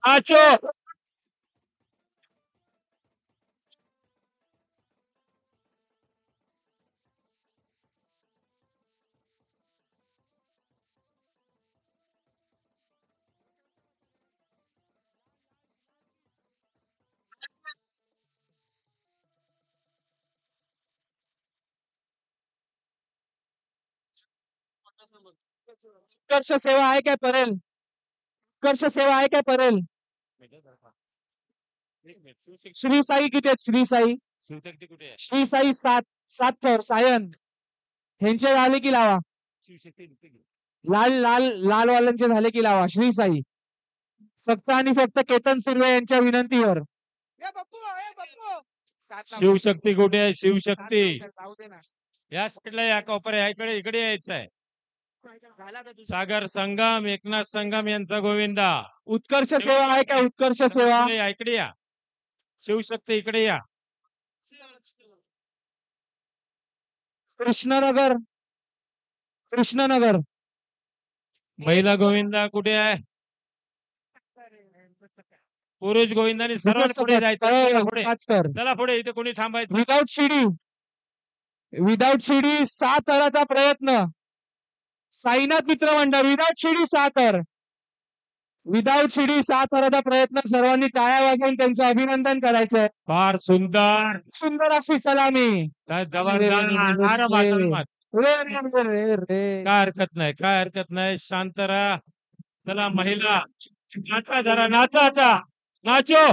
आचो उत्कर्ष सेवा आहे काय परेल? उत्कर्ष सेवा आहे काय परेल? श्री साई किती आहेत? श्री साई शिवशक्ती कुठे आहे? श्री साई सात सात थर सायन ह्यांचे झाले की लावा. शिवशक्ती लाल लाल लालवाल्यांचे झाले की लावा. श्री साई फक्त आणि फक्त केतन सुर्वे यांच्या विनंतीवर. शिवशक्ती कुठे आहे? शिवशक्ती या साईडला या कॉपर याकडे इकडे यायचं आहे. सागर संगम एकनाथ संगम यांचा गोविंदा. उत्कर्ष सेवा आहे का? उत्कर्ष सेवा इकडे या. शिवशक्ती इकडे या. कृष्णनगर कृष्णनगर महिला गोविंदा कुठे आहे? पुरुष गोविंदाने सर्वांनी पुढे जायचं. पुढे चला पुढे. इथे कोणी थांबायचं? विदाउट शिडी 6 थराचा प्रयत्न. साईनाथ मित्र मंडळ विदाउट शिडी 6 थर. विदाउट शिडी 6 थराचा प्रयत्न. सर्वांनी टाळ्या वाजवून त्यांचं अभिनंदन करायचं. फार सुंदर सुंदर अशी सलामी. काय हरकत नाही. काय हरकत नाही. शांत राहा. चला महिला नाचा जरा. नाचा नाचो.